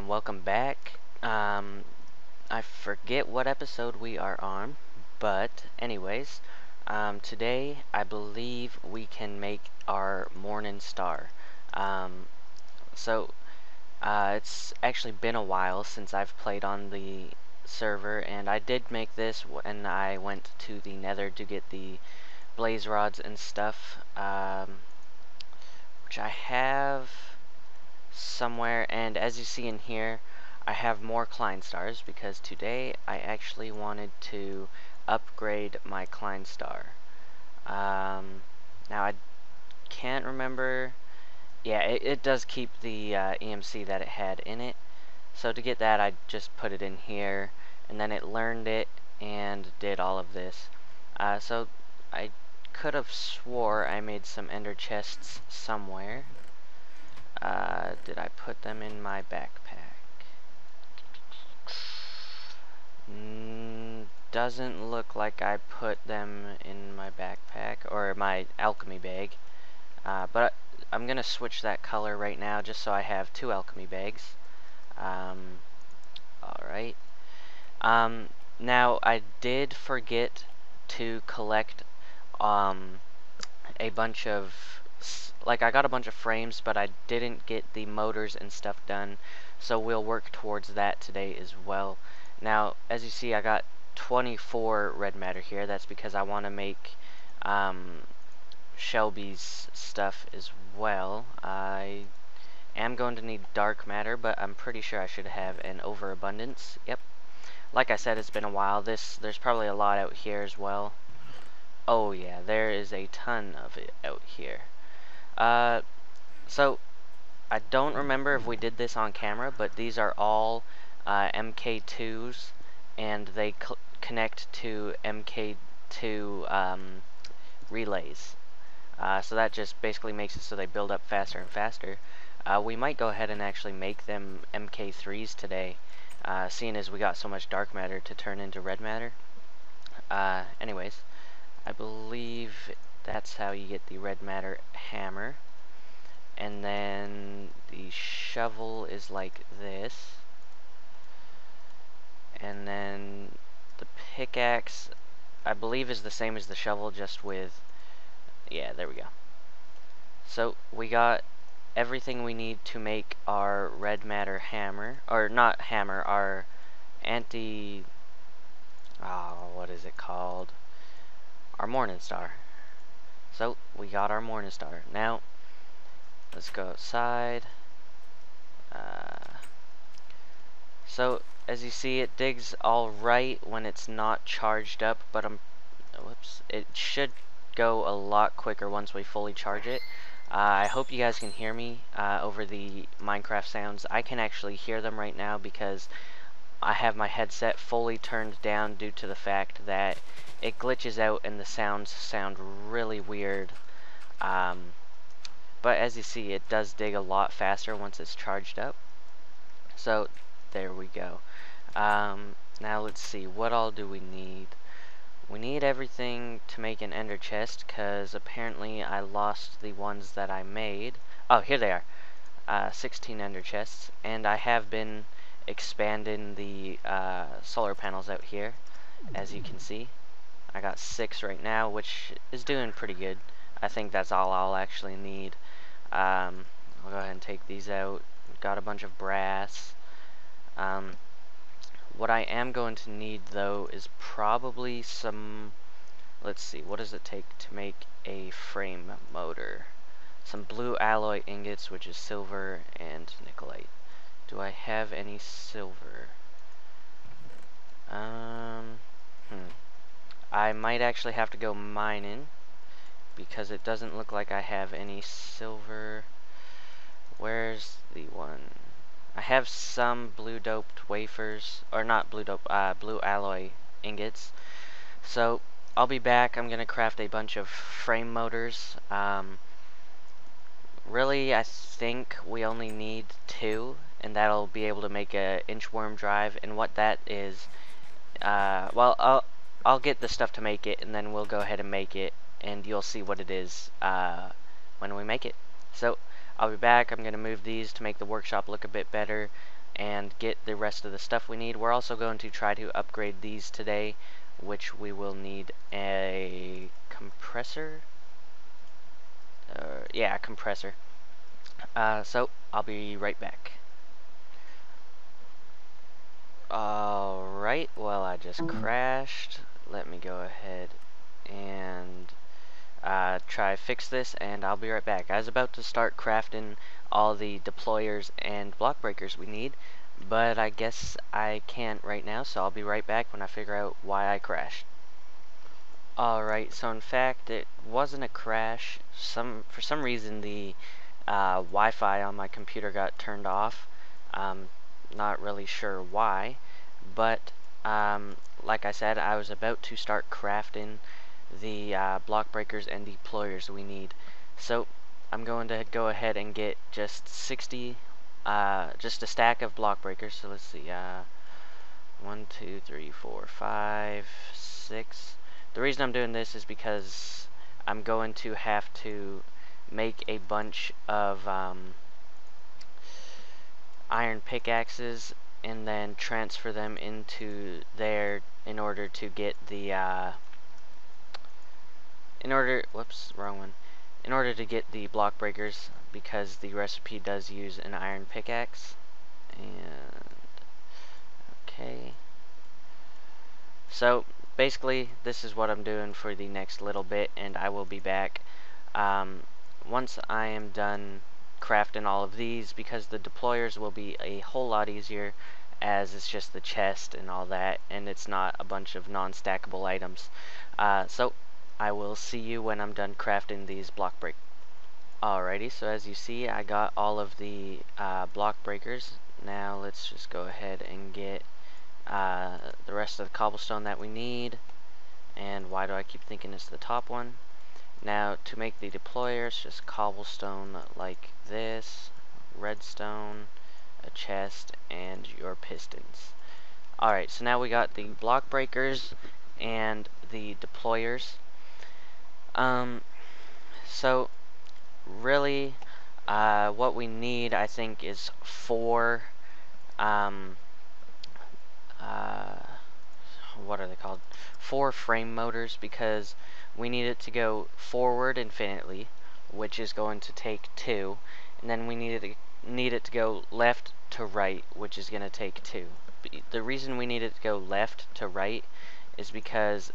welcome back. I forget what episode we are on, but anyways, today I believe we can make our morning star. Um, it's actually been a while since I've played on the server, and I did make this when I went to the Nether to get the blaze rods and stuff, which I have somewhere, and as you see in here, I have more Klein stars because today I actually wanted to upgrade my Klein star. Now I can't remember. Yeah, it does keep the EMC that it had in it. So to get that, I just put it in here, and then it learned it and did all of this. So I could have swore I made some ender chests somewhere. Did I put them in my backpack? Doesn't look like I put them in my backpack or my alchemy bag. But I'm gonna switch that color right now just so I have two alchemy bags. Alright. Now I did forget to collect a bunch of, like, I got a bunch of frames, but I didn't get the motors and stuff done, so we'll work towards that today as well. Now, as you see, I got 24 red matter here. That's because I want to make Shelby's stuff as well. I am going to need dark matter, but I'm pretty sure I should have an overabundance. Yep. Like I said, it's been a while. There's probably a lot out here as well. Oh yeah, there is a ton of it out here. So I don't remember if we did this on camera, but these are all MK2s, and they connect to MK2 relays. So that just basically makes it so they build up faster and faster. We might go ahead and actually make them MK3s today, seeing as we got so much dark matter to turn into red matter. Anyways, I believe that's how you get the red matter hammer. And then the shovel is like this. And then the pickaxe, I believe, is the same as the shovel, just with, yeah, there we go. So we got everything we need to make our red matter hammer, or not hammer, our what is it called? Our morning star. So we got our morning star. Now let's go outside. So as you see, it digs all right when it's not charged up, but it should go a lot quicker once we fully charge it. I hope you guys can hear me over the Minecraft sounds. I can actually hear them right now because I have my headset fully turned down due to the fact that it glitches out and the sounds sound really weird. But as you see, it does dig a lot faster once it's charged up. So there we go. Now let's see, what all do we need? We need everything to make an ender chest, because apparently I lost the ones that I made. Oh, here they are. 16 ender chests, and I have been expanding the solar panels out here, as you can see. I got 6 right now, which is doing pretty good. I think that's all I'll actually need. I'll go ahead and take these out. Got a bunch of brass. What I am going to need, though, is probably some, let's see, what does it take to make a frame motor? Some blue alloy ingots, which is silver and nickelite. Do I have any silver? I might actually have to go mining, because it doesn't look like I have any silver. Where's the one? I have some blue doped wafers, or not blue dope, blue alloy ingots. So I'll be back. I'm gonna craft a bunch of frame motors. Really, I think we only need 2, and that'll be able to make a inchworm drive. And what that is, well, I'll get the stuff to make it, and then we'll go ahead and make it, and you'll see what it is when we make it. So I'll be back. I'm going to move these to make the workshop look a bit better, and get the rest of the stuff we need. We're also going to try to upgrade these today, which we will need a compressor. Yeah, a compressor. So I'll be right back. Alright, well, I just crashed. Let me go ahead and try fix this, and I'll be right back. I was about to start crafting all the deployers and block breakers we need, but I guess I can't right now, so I'll be right back when I figure out why I crashed. Alright, so in fact it wasn't a crash. For some reason the Wi-Fi on my computer got turned off. Not really sure why, but like I said, I was about to start crafting the block breakers and deployers we need. So I'm going to go ahead and get just 60, just a stack of block breakers. So let's see, 1, 2, 3, 4, 5, 6. The reason I'm doing this is because I'm going to have to make a bunch of iron pickaxes and then transfer them into there in order to get the whoops, wrong one. In order to get the block breakers, because the recipe does use an iron pickaxe. And okay. So basically this is what I'm doing for the next little bit, and I will be back once I am done crafting all of these, because the deployers will be a whole lot easier as it's just the chest and all that, and it's not a bunch of non-stackable items. So I will see you when I'm done crafting these block breakers. Alrighty, so as you see, I got all of the block breakers. Now let's just go ahead and get the rest of the cobblestone that we need. And why do I keep thinking it's the top one? Now to make the deployers, just cobblestone like this, redstone, a chest, and your pistons. Alright, so now we got the block breakers and the deployers. So really what we need, I think, is 4 what are they called? 4 frame motors, because we need it to go forward infinitely, which is going to take 2, and then we need it to go left to right, which is going to take 2. The reason we need it to go left to right is because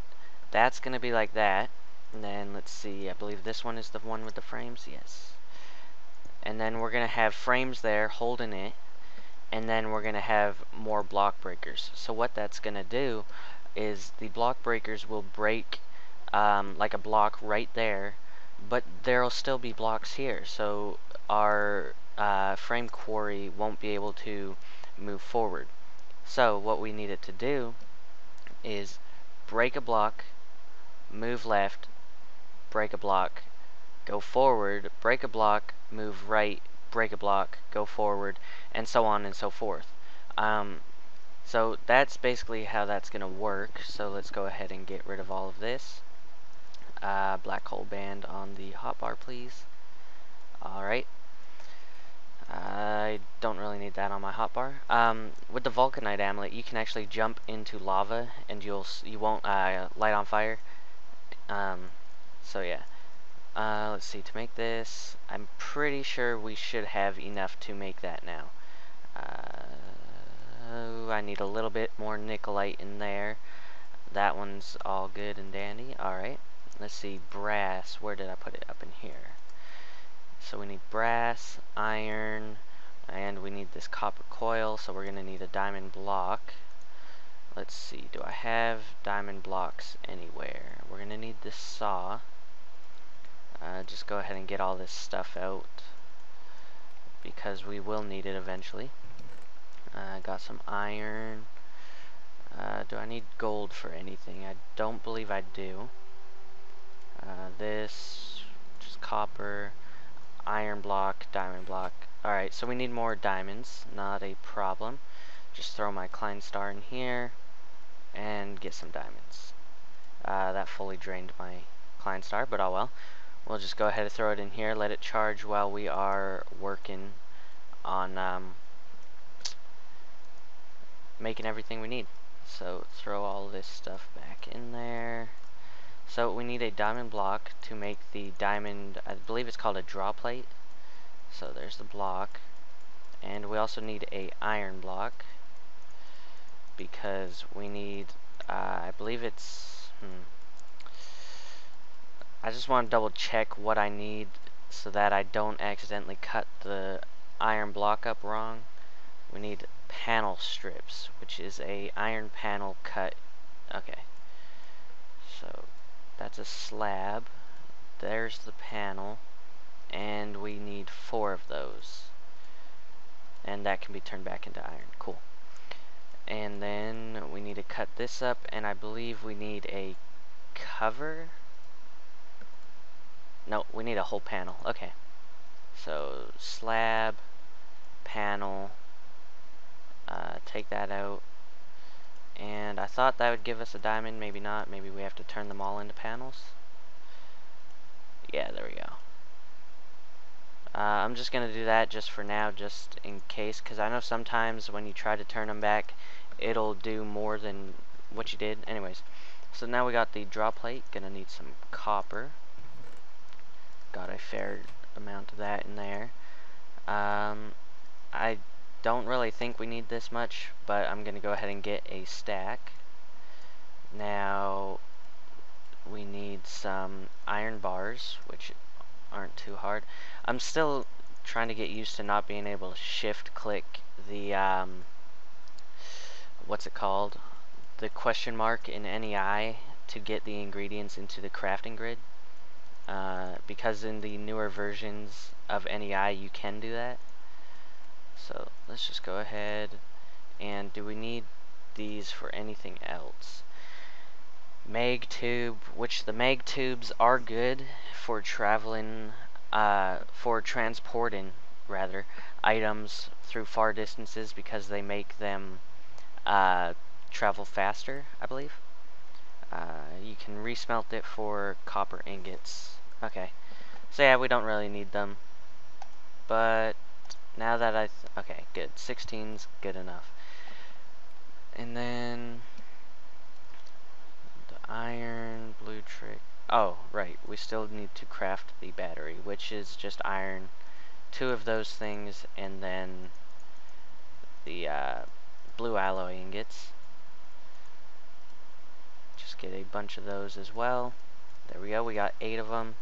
that's going to be like that, and then let's see, I believe this one is the one with the frames, yes. And then we're going to have frames there holding it, and then we're going to have more block breakers. So what that's going to do is the block breakers will break like a block right there, but there'll still be blocks here, so our frame quarry won't be able to move forward. So what we need it to do is break a block, move left, break a block, go forward, break a block, move right, break a block, go forward, and so on and so forth. So that's basically how that's going to work. So let's go ahead and get rid of all of this. Black hole band on the hotbar, please. Alright. I don't really need that on my hotbar. With the vulcanite amulet, you can actually jump into lava and you won't light on fire. So yeah. Let's see, to make this, I'm pretty sure we should have enough to make that now. I need a little bit more nickelite in there. That one's all good and dandy. Alright, let's see, brass, where did I put it? Up in here. So we need brass, iron, and we need this copper coil, so we're going to need a diamond block. Let's see, do I have diamond blocks anywhere? We're going to need this saw. Just go ahead and get all this stuff out, because we will need it eventually. Got some iron. Do I need gold for anything? I don't believe I do. This, just copper, iron block, diamond block. Alright, so we need more diamonds, not a problem. Just throw my Klein star in here and get some diamonds. That fully drained my Klein star, but oh well. We'll just go ahead and throw it in here, let it charge while we are working on making everything we need. So throw all this stuff back in there. So we need a diamond block to make the diamond, I believe it's called a draw plate. So there's the block. And we also need a iron block because we need, I believe it's, I just want to double check what I need so that I don't accidentally cut the iron block up wrong. We need panel strips, which is a iron panel cut. Okay, so that's a slab. There's the panel, and we need 4 of those, and that can be turned back into iron. Cool. And then we need to cut this up, and I believe we need a cover. No, we need a whole panel. Okay, so slab, panel, take that out. And I thought that would give us a diamond, maybe not. Maybe we have to turn them all into panels. Yeah, there we go. I'm just going to do that just for now, just in case, because I know sometimes when you try to turn them back, it'll do more than what you did. Anyways, so now we got the draw plate. Gonna need some copper. Got a fair amount of that in there. I don't really think we need this much, but I'm going to go ahead and get a stack. Now, we need some iron bars, which aren't too hard. I'm still trying to get used to not being able to shift click the, what's it called? The question mark in NEI to get the ingredients into the crafting grid. Because in the newer versions of NEI you can do that. So let's just go ahead, and do we need these for anything else? Mag tube, which the mag tubes are good for traveling, for transporting rather items through far distances because they make them travel faster, I believe. You can resmelt it for copper ingots. Okay, so yeah, we don't really need them, but now that okay, good. 16's good enough. And then the iron, blue trick. Oh, right. We still need to craft the battery, which is just iron. 2 of those things, and then the blue alloy ingots. Just get a bunch of those as well. There we go. We got 8 of them.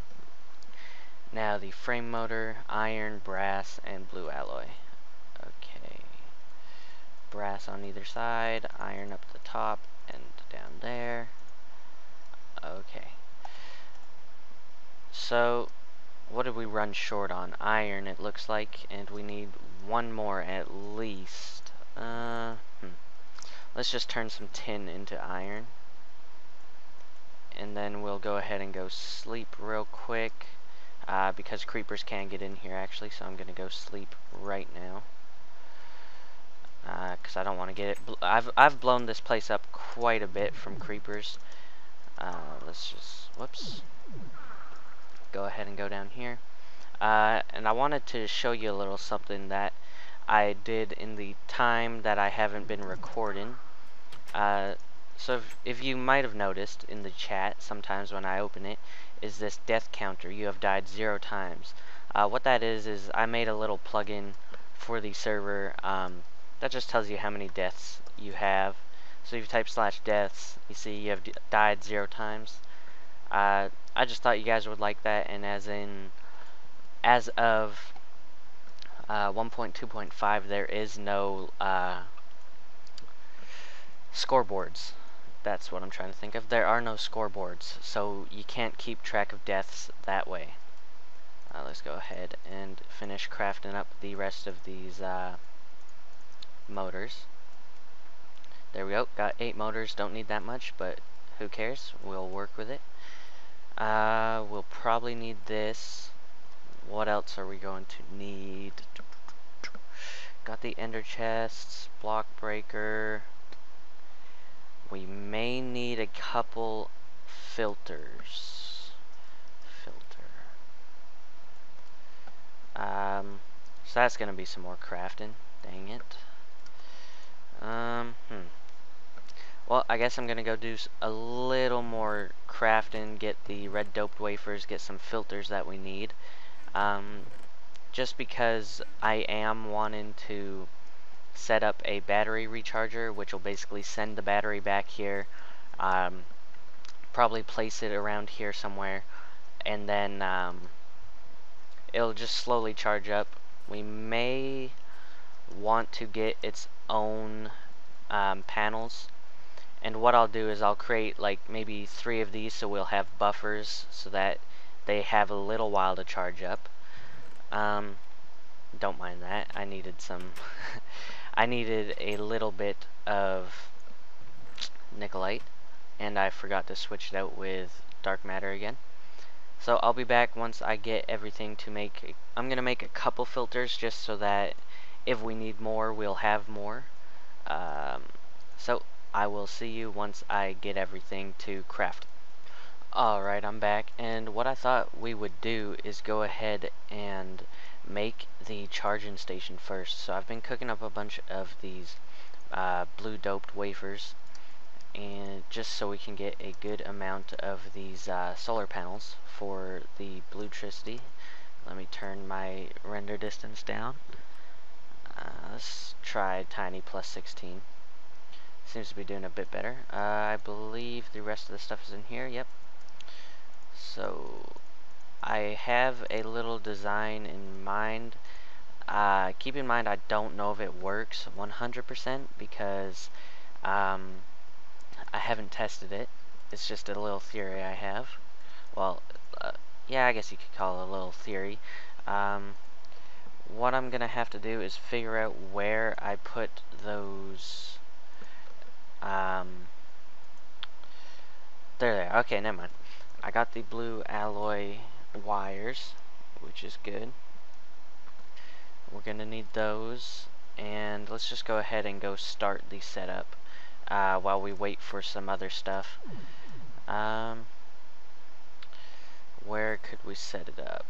Now the frame motor, iron, brass, and blue alloy. Okay. Brass on either side, iron up the top and down there. Okay. So, what did we run short on? Iron, it looks like, and we need 1 more at least. Let's just turn some tin into iron. And then we'll go ahead and go sleep real quick. Because creepers can get in here actually, so I'm gonna go sleep right now. Because I don't want to get it. I've blown this place up quite a bit from creepers. Let's just, whoops. Go ahead and go down here. And I wanted to show you a little something that I did in the time that I haven't been recording. So if you might have noticed in the chat, sometimes when I open it, is this death counter. You have died 0 times. What that is I made a little plugin for the server that just tells you how many deaths you have. So if you type /deaths, you see you have died 0 times. I just thought you guys would like that, and as of 1.2.5, there is no scoreboards. That's what I'm trying to think of. There are no scoreboards, so you can't keep track of deaths that way. Let's go ahead and finish crafting up the rest of these motors. There we go. Got 8 motors. Don't need that much, but who cares? We'll work with it. We'll probably need this. What else are we going to need? Got the ender chests, block breaker. We may need a couple filters. So that's gonna be some more crafting. Dang it. Well, I guess I'm gonna go do a little more crafting, get the red doped wafers, get some filters that we need. Just because I am wanting to set up a battery recharger, which will basically send the battery back here, probably place it around here somewhere, and then it'll just slowly charge up. We may want to get its own panels. And what I'll do is I'll create like maybe 3 of these so we'll have buffers so that they have a little while to charge up. Don't mind that. I needed some I needed a little bit of nickelite, and I forgot to switch it out with dark matter again. So I'll be back once I get everything to make. I'm gonna make a couple filters just so that if we need more, we'll have more. So I will see you once I get everything to craft. Alright, I'm back, and what I thought we would do is go ahead and make the charging station first. So I've been cooking up a bunch of these blue doped wafers, and just so we can get a good amount of these solar panels for the bluetricity. Let me turn my render distance down. Let's try tiny plus 16. Seems to be doing a bit better. I believe the rest of the stuff is in here. Yep. So I have a little design in mind. Keep in mind I don't know if it works 100% because I haven't tested it. It's just a little theory I have. Well, yeah, I guess you could call it a little theory. What I'm gonna have to do is figure out where I put those. There they are. Okay, never mind. I got the blue alloy wires, which is good. We're gonna need those, and let's just go ahead and go start the setup while we wait for some other stuff. Where could we set it up?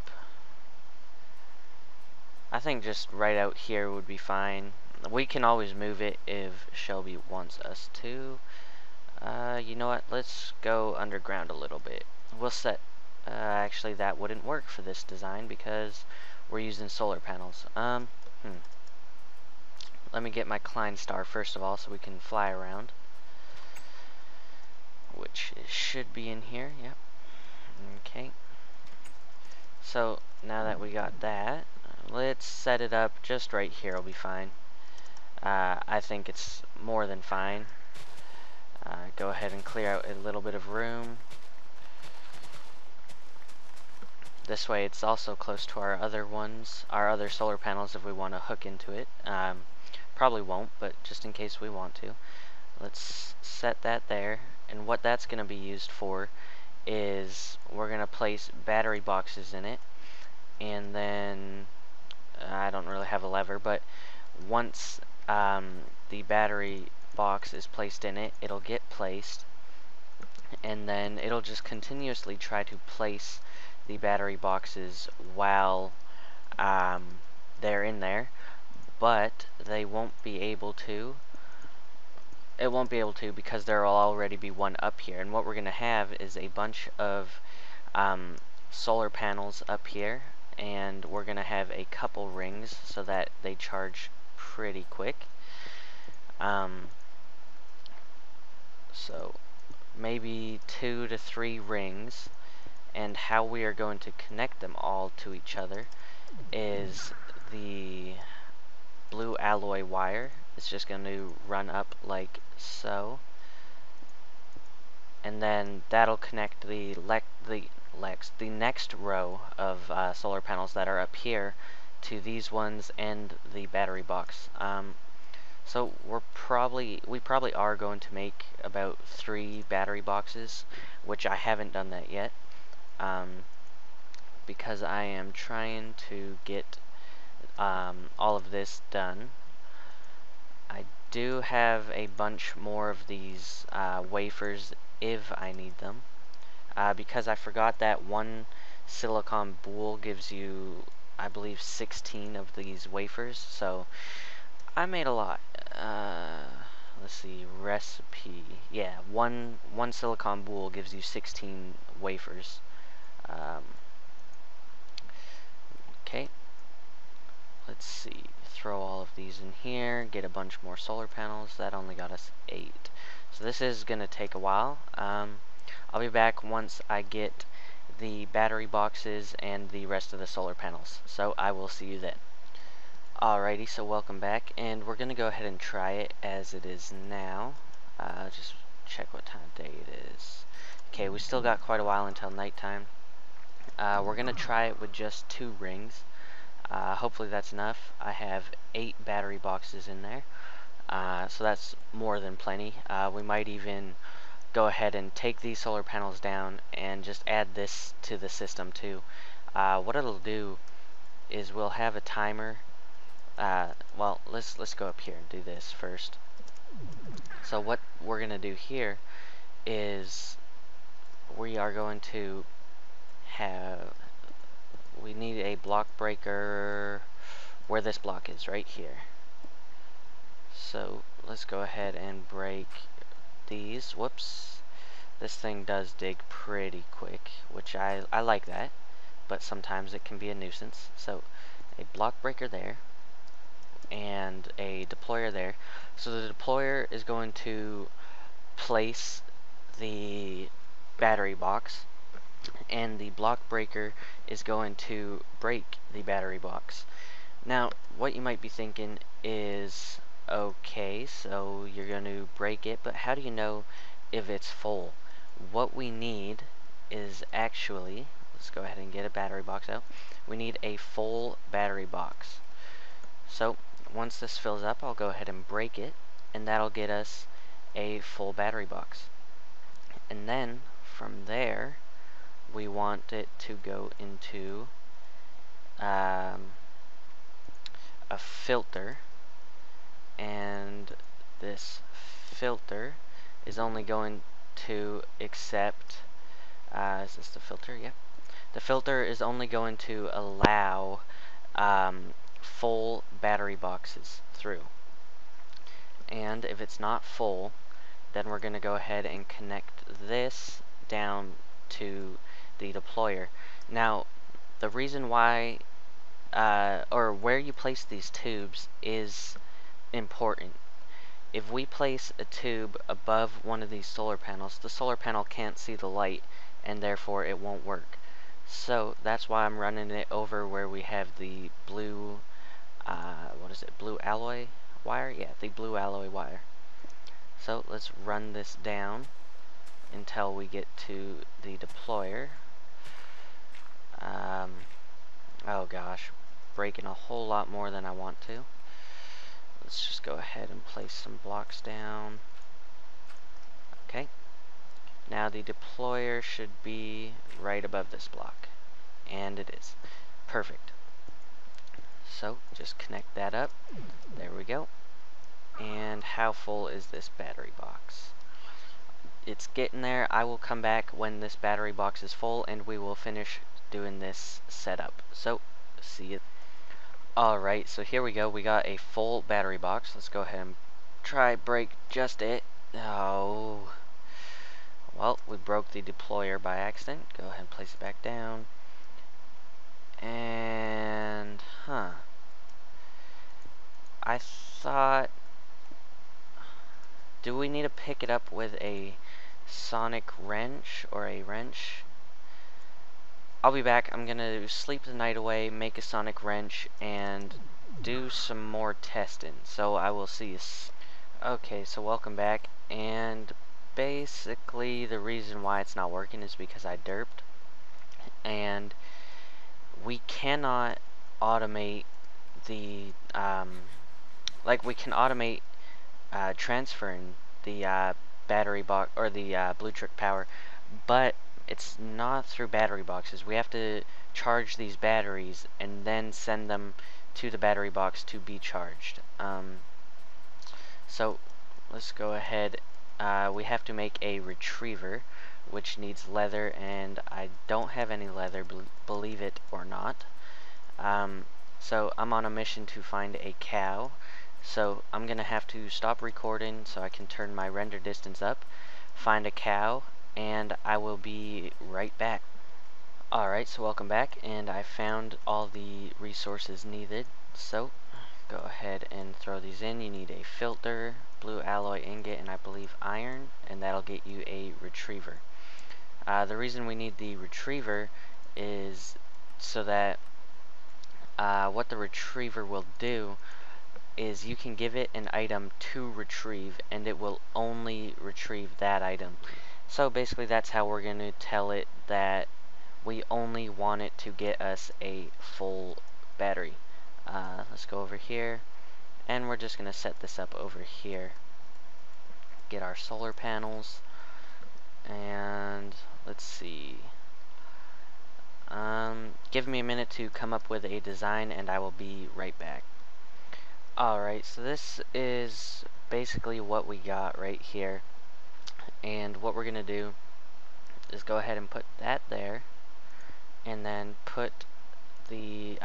I think just right out here would be fine. We can always move it if Shelby wants us to. You know what? Let's go underground a little bit. We'll set... actually, that wouldn't work for this design because we're using solar panels. Let me get my Klein star first of all so we can fly around. Which should be in here. Yep. Okay. So, now that we got that, let's set it up just right here. Will be fine. I think it's more than fine. Go ahead and clear out a little bit of room. This way it's also close to our other ones, our other solar panels if we want to hook into it. Probably won't, but just in case we want to. Let's set that there, and what that's going to be used for is we're going to place battery boxes in it, and then I don't really have a lever, but once the battery box is placed in it, it'll get placed, and then it'll just continuously try to place the battery boxes while they're in there, but they won't be able to. It won't be able to because there will already be one up here, and what we're going to have is a bunch of solar panels up here, and we're going to have a couple rings so that they charge pretty quick. So maybe 2 to 3 rings, and how we are going to connect them all to each other is the blue alloy wire. It's just going to run up like so, and then that'll connect the next row of solar panels that are up here to these ones and the battery box. So we probably are going to make about 3 battery boxes, which I haven't done that yet, because I am trying to get all of this done. I do have a bunch more of these wafers if I need them, because I forgot that one silicon boule gives you, I believe, 16 of these wafers, so I made a lot. let's see, recipe. Yeah, one silicon boule gives you 16 wafers. Okay, let's see. Throw all of these in here. Get a bunch more solar panels. That only got us 8. So this is gonna take a while. I'll be back once I get the battery boxes and the rest of the solar panels. So I will see you then. Alrighty, so welcome back, and we're gonna go ahead and try it as it is now. Just check what time of day it is. Okay, we still got quite a while until nighttime. We're gonna try it with just 2 rings. Hopefully that's enough. I have 8 battery boxes in there, so that's more than plenty. We might even go ahead and take these solar panels down and just add this to the system too. What it'll do is we'll have a timer. Well, let's go up here and do this first. So what we're gonna do here is we are going to we need a block breaker where this block is, right here. So let's go ahead and break these. Whoops. This thing does dig pretty quick, which I like that, but sometimes it can be a nuisance. So a block breaker there, and a deployer there. So the deployer is going to place the battery box, and the block breaker is going to break the battery box. Now, what you might be thinking is, okay, so you're going to break it, but how do you know if it's full? What we need is actually, let's go ahead and get a battery box out. We need a full battery box. So once this fills up, I'll go ahead and break it, and that'll get us a full battery box. And then from there, we want it to go into a filter, and this filter is only going to accept, is this the filter? Yep. The filter is only going to allow full battery boxes through. And if it's not full, then we're going to go ahead and connect this down to the deployer. Now, the reason why or where you place these tubes is important. If we place a tube above one of these solar panels, the solar panel can't see the light, and therefore it won't work. So that's why I'm running it over where we have the blue, what is it, blue alloy wire? Yeah, the blue alloy wire. So let's run this down until we get to the deployer. Oh gosh, breaking a whole lot more than I want to. Let's just go ahead and place some blocks down. Okay. Now the deployer should be right above this block. And it is. Perfect. So just connect that up. There we go. And how full is this battery box? It's getting there. I will come back when this battery box is full, and we will finish doing this setup. So, see you. Alright, so here we go. We got a full battery box. Let's go ahead and try break just it. Oh. Well, we broke the deployer by accident. Go ahead and place it back down. And, I thought, do we need to pick it up with a sonic wrench or a wrench? I'll be back. I'm gonna sleep the night away, make a sonic wrench, and do some more testing. So I will see you. Okay, so welcome back. And basically the reason why it's not working is because I derped. And we cannot automate the, like we can automate transferring the battery box or the BlueTrick power, but it's not through battery boxes. We have to charge these batteries and then send them to the battery box to be charged. So let's go ahead. We have to make a retriever, which needs leather, and I don't have any leather, believe it or not. So I'm on a mission to find a cow. So I'm gonna have to stop recording so I can turn my render distance up, find a cow, and I will be right back. Alright, so welcome back, and I found all the resources needed. So go ahead and throw these in. You need a filter, blue alloy ingot, and I believe iron, and that'll get you a retriever. The reason we need the retriever is so that what the retriever will do is you can give it an item to retrieve, and it will only retrieve that item. So basically that's how we're going to tell it that we only want it to get us a full battery. Let's go over here, and we're just going to set this up over here. Get our solar panels, and let's see. Give me a minute to come up with a design, and I will be right back. Alright, so this is basically what we got right here, and what we're going to do is go ahead and put that there, and then put the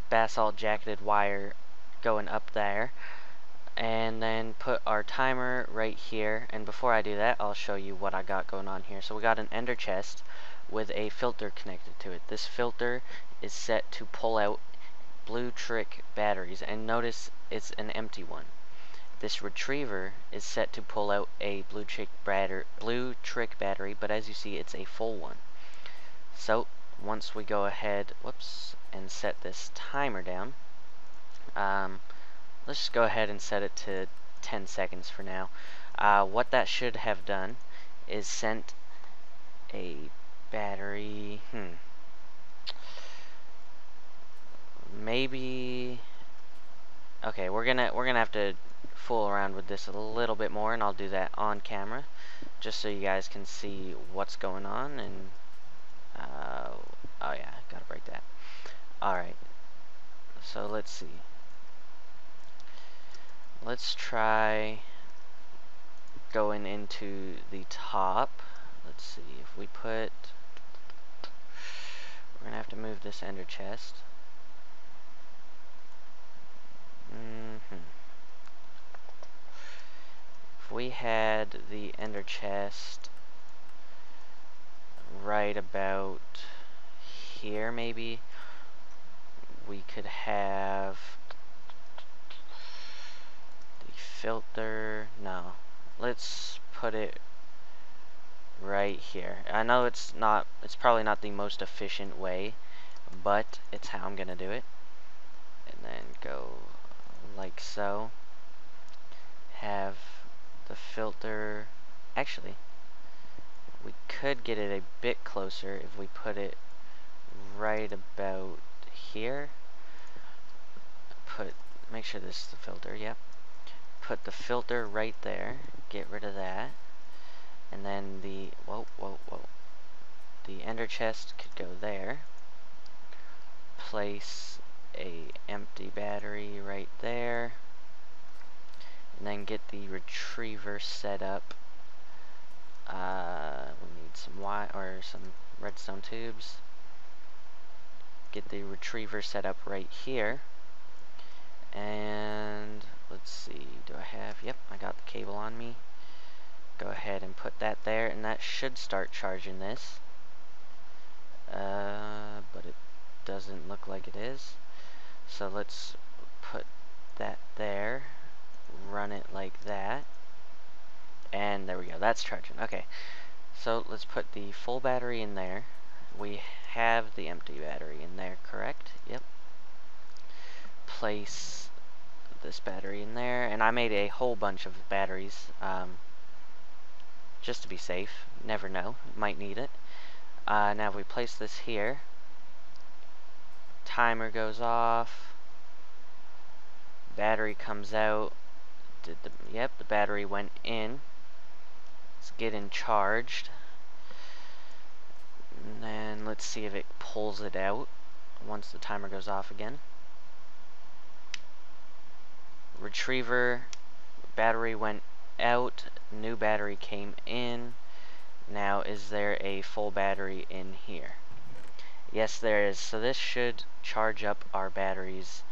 basalt jacketed wire going up there, and then put our timer right here. And before I do that, I'll show you what I got going on here. So we got an ender chest with a filter connected to it. This filter is set to pull out blue trick batteries, and notice it's an empty one. This retriever is set to pull out a blue trick battery, but as you see, it's a full one. So once we go ahead, and set this timer down, let's just go ahead and set it to 10 seconds for now. What that should have done is sent a battery. Maybe. Okay, we're gonna have to fool around with this a little bit more, and I'll do that on camera, just so you guys can see what's going on. And oh yeah, gotta break that. Alright, so let's see. Let's try going into the top. Let's see if we put. We're gonna have to move this ender chest. If we had the ender chest right about here, maybe we could have the filter. No, let's put it right here. I know it's probably not the most efficient way, but it's how I'm gonna do it. And then go like so. Have the filter. Actually, we could get it a bit closer if we put it right about here. Make sure this is the filter. Yep. Put the filter right there. Get rid of that. And then the the ender chest could go there. Place a empty battery right there, and then get the retriever set up. We need some redstone tubes. Get the retriever set up right here, and let's see, do I have, yep, I got the cable on me. Go ahead and put that there, and that should start charging this, but it doesn't look like it is. So let's put that there, run it like that, and there we go, that's charging. Okay, so let's put the full battery in there. We have the empty battery in there, correct? Yep. Place this battery in there, and I made a whole bunch of batteries, just to be safe. Never know, might need it. Now if we place this here, timer goes off, battery comes out. Yep, the battery went in. It's getting charged. And then let's see if it pulls it out once the timer goes off again. Retriever, battery went out, new battery came in. Now, is there a full battery in here? Yes, there is. So this should charge up our batteries.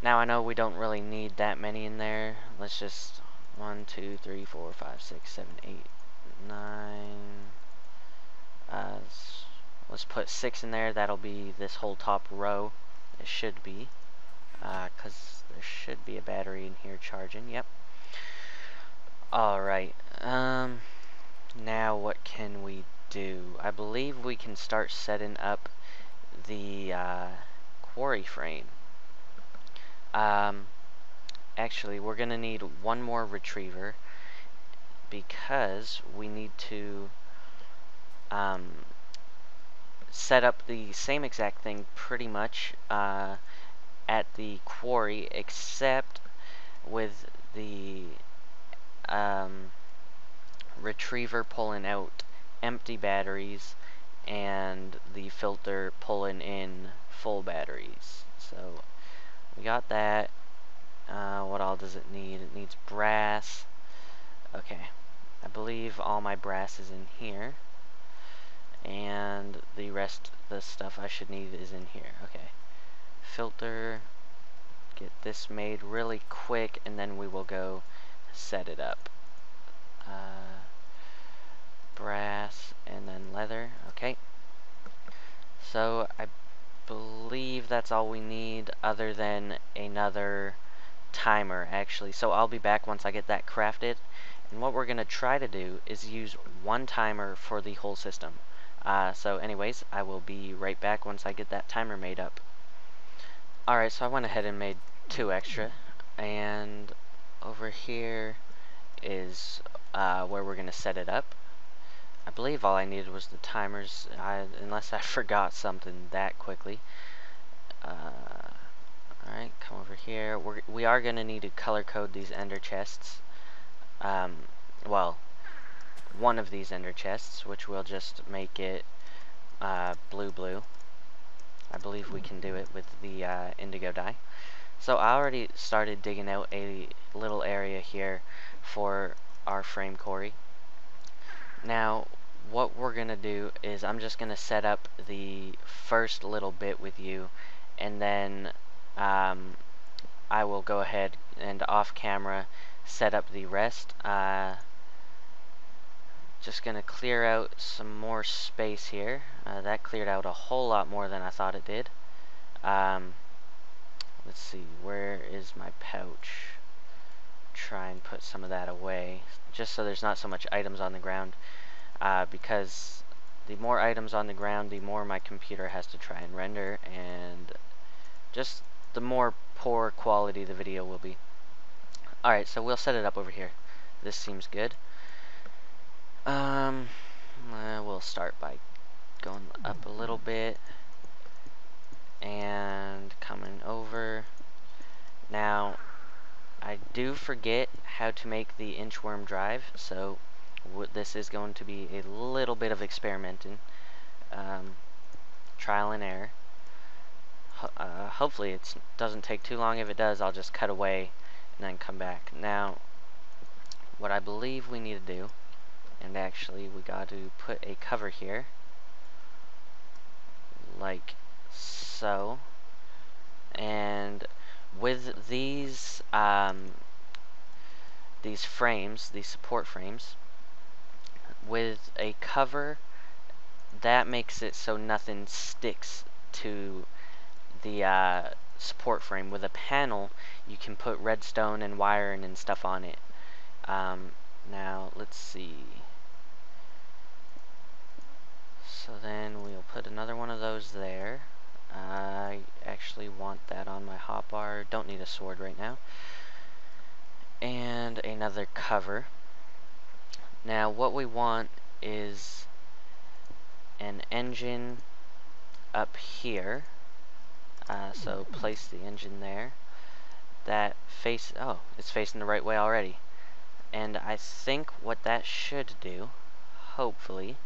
Now I know we don't really need that many in there. Let's just 1, 2, 3, 4, 5, 6, 7, 8, 9. Let's put 6 in there. That'll be this whole top row. It should be, because there should be a battery in here charging. Yep. All right. Now what can we do? I believe we can start setting up the quarry frame. Actually, we're gonna need one more retriever because we need to set up the same exact thing pretty much at the quarry, except with the retriever pulling out empty batteries and the filter pulling in full batteries. So we got that. What all does it need? It needs brass. Okay, I believe all my brass is in here, and the rest of the stuff I should need is in here. Okay, filter, get this made really quick, and then we will go set it up. Brass and then leather. Okay, so I believe that's all we need, other than another timer actually. So I'll be back once I get that crafted, and what we're gonna try to do is use one timer for the whole system. So anyways, I will be right back once I get that timer made up. Alright, so I went ahead and made 2 extra, and over here is where we're gonna set it up. I believe all I needed was the timers, unless I forgot something that quickly. Alright, come over here. We are going to need to color code these ender chests. Well, one of these ender chests, which we'll just make it blue. I believe we can do it with the indigo dye. So I already started digging out a little area here for our frame quarry. Now, what we're going to do is I'm just going to set up the first little bit with you, and then I will go ahead and off camera set up the rest. Just going to clear out some more space here. That cleared out a whole lot more than I thought it did. Let's see, where is my pouch? Try and put some of that away, just so there's not so much items on the ground. Because the more items on the ground, the more my computer has to try and render, and just the more poor quality the video will be. Alright, so we'll set it up over here. This seems good. We'll start by going up a little bit and coming over. Now, I do forget how to make the inchworm drive, so this is going to be a little bit of experimenting, trial and error. Hopefully it doesn't take too long. If it does, I'll just cut away and then come back. Now, what I believe we need to do, and actually we got to put a cover here, like so, and with these frames, these support frames, with a cover, that makes it so nothing sticks to the support frame. With a panel, you can put redstone and wiring and stuff on it. Now, let's see. So then we'll put another one of those there. I actually want that on my hotbar. Don't need a sword right now. And another cover. Now, what we want is an engine up here. So place the engine there. That it's facing the right way already. And I think what that should do, hopefully,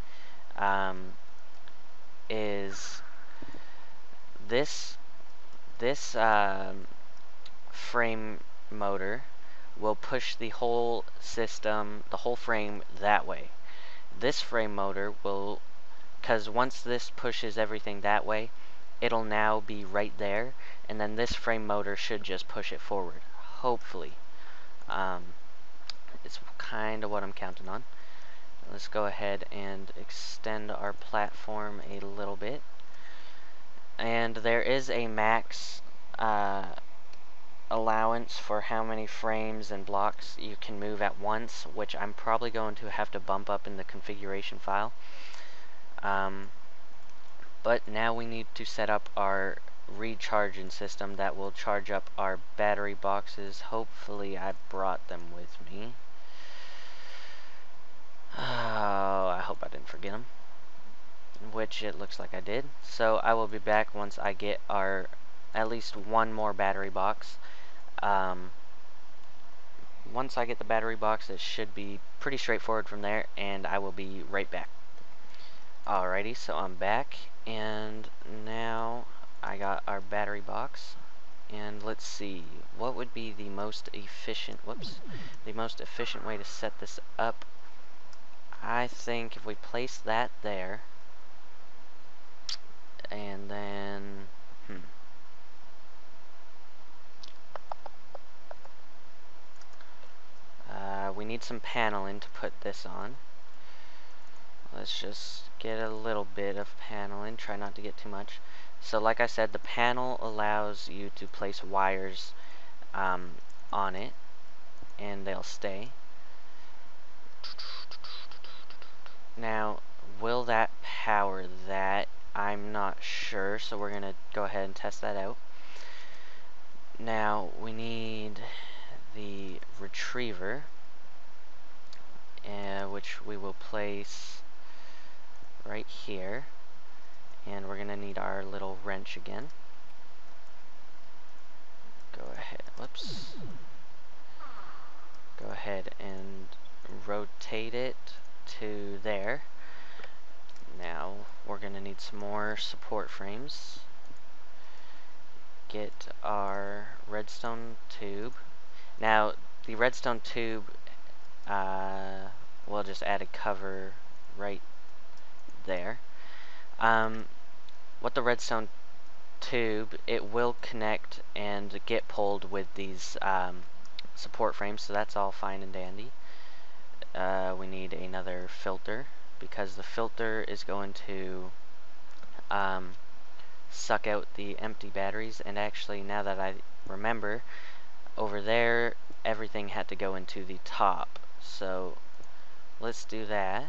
is this frame motor will push the whole system, the whole frame that way. This frame motor will, because once this pushes everything that way, it'll now be right there, and then this frame motor should just push it forward, hopefully. It's kind of what I'm counting on. Let's go ahead and extend our platform a little bit. And there is a max allowance for how many frames and blocks you can move at once, which I'm probably going to have to bump up in the configuration file. But now we need to set up our recharging system that will charge up our battery boxes. Hopefully I brought them with me. Oh, I hope I didn't forget them, which it looks like I did. So I will be back once I get our at least one more battery box. Once I get the battery box, it should be pretty straightforward from there, and I will be right back. Alrighty, so I'm back, and now I got our battery box, and let's see, what would be the most efficient, the most efficient way to set this up? I think if we place that there, and then, we need some paneling to put this on. Let's just get a little bit of paneling, try not to get too much. So like I said, the panel allows you to place wires on it, and they'll stay. Now, will that power that? I'm not sure, so we're going to go ahead and test that out. Now, we need the retriever, which we will place right here, and we're going to need our little wrench again. Go ahead, go ahead and rotate it to there. Now we're going to need some more support frames. Get our redstone tube. Now the redstone tube, we'll just add a cover right there. What the redstone tube, it will connect and get pulled with these support frames, so that's all fine and dandy. We need another filter, because the filter is going to suck out the empty batteries. And actually, now that I remember, over there everything had to go into the top, so let's do that.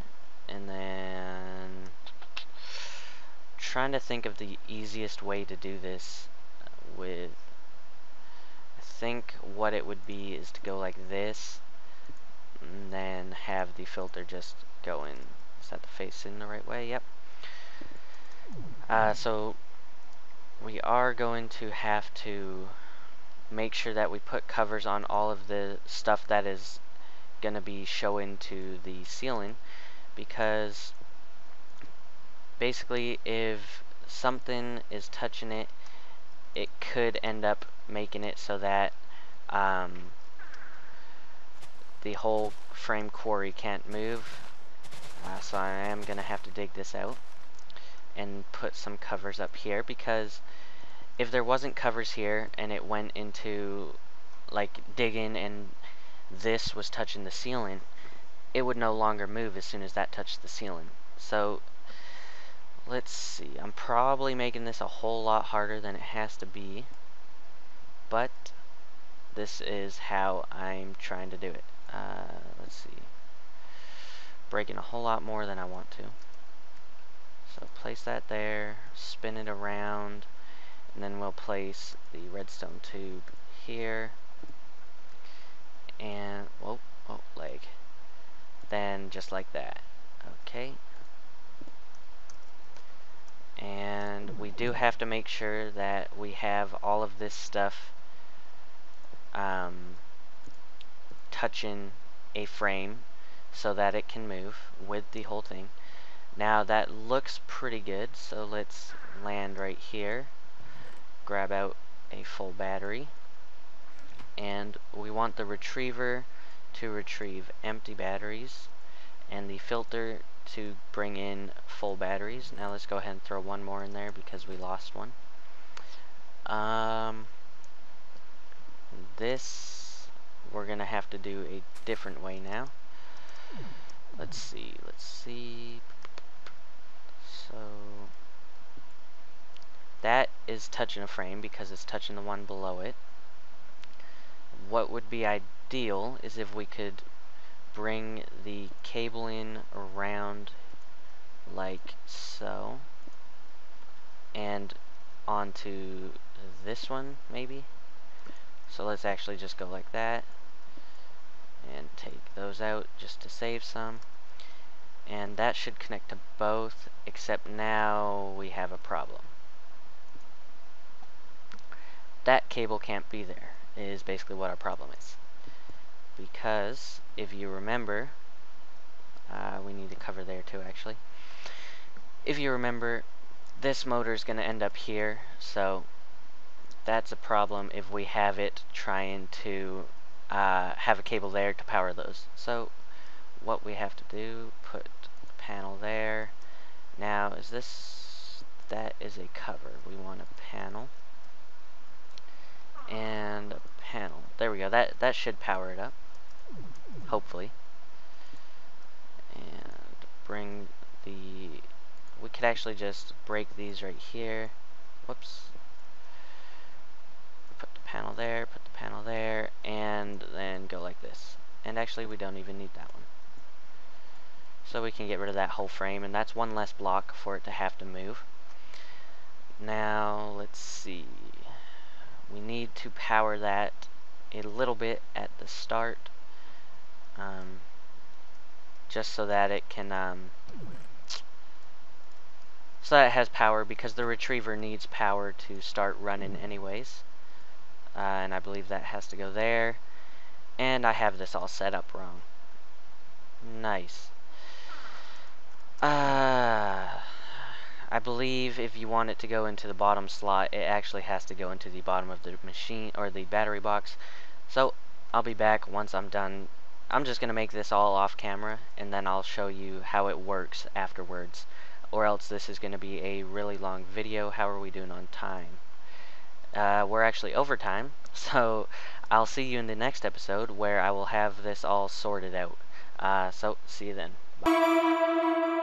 And then trying to think of the easiest way to do this with, I think what it would be is to go like this, and then have the filter just go in. Is that the face in the right way? Yep. So we are going to have to make sure that we put covers on all of the stuff that is going to be showing to the ceiling, because basically if something is touching it, it could end up making it so that the whole frame quarry can't move. So I am going to have to dig this out and put some covers up here, because if there wasn't covers here and it went into like digging and this was touching the ceiling, it would no longer move as soon as that touched the ceiling. So let's see, I'm probably making this a whole lot harder than it has to be, but this is how I'm trying to do it. Let's see, breaking a whole lot more than I want to. So place that there, spin it around, and then we'll place the redstone tube here, and leg, then just like that. Okay, and we do have to make sure that we have all of this stuff touching a frame so that it can move with the whole thing. Now that looks pretty good, so let's land right here, grab out a full battery, and we want the retriever to retrieve empty batteries and the filter to bring in full batteries. Now let's go ahead and throw one more in there because we lost one. This we're gonna have to do a different way now. Let's see. So that is touching a frame because it's touching the one below it. What would be ideal is if we could bring the cable in around like so and onto this one maybe. So let's actually just go like that and take those out just to save some. And that should connect to both, except now we have a problem. That cable can't be there, is basically what our problem is. Because, if you remember, we need to cover there too actually. If you remember, this motor is going to end up here, so that's a problem if we have it trying to have a cable there to power those. So what we have to do, put a panel there. Now that is a cover. We want a panel and a panel. There we go. That should power it up, hopefully. And bring we could actually just break these right here. Whoops. Put the panel there, and then go like this. And actually we don't even need that one. So we can get rid of that whole frame, and that's one less block for it to have to move. Now, let's see. We need to power that a little bit at the start, just so that it can, so that it has power, because the retriever needs power to start running anyways. And I believe that has to go there. And I have this all set up wrong. Nice. I believe if you want it to go into the bottom slot, it actually has to go into the bottom of the machine, or the battery box. So, I'll be back once I'm done. I'm just going to make this all off camera, and then I'll show you how it works afterwards. Or else this is going to be a really long video. How are we doing on time? We're actually over time, so I'll see you in the next episode where I will have this all sorted out. So, see you then. Bye.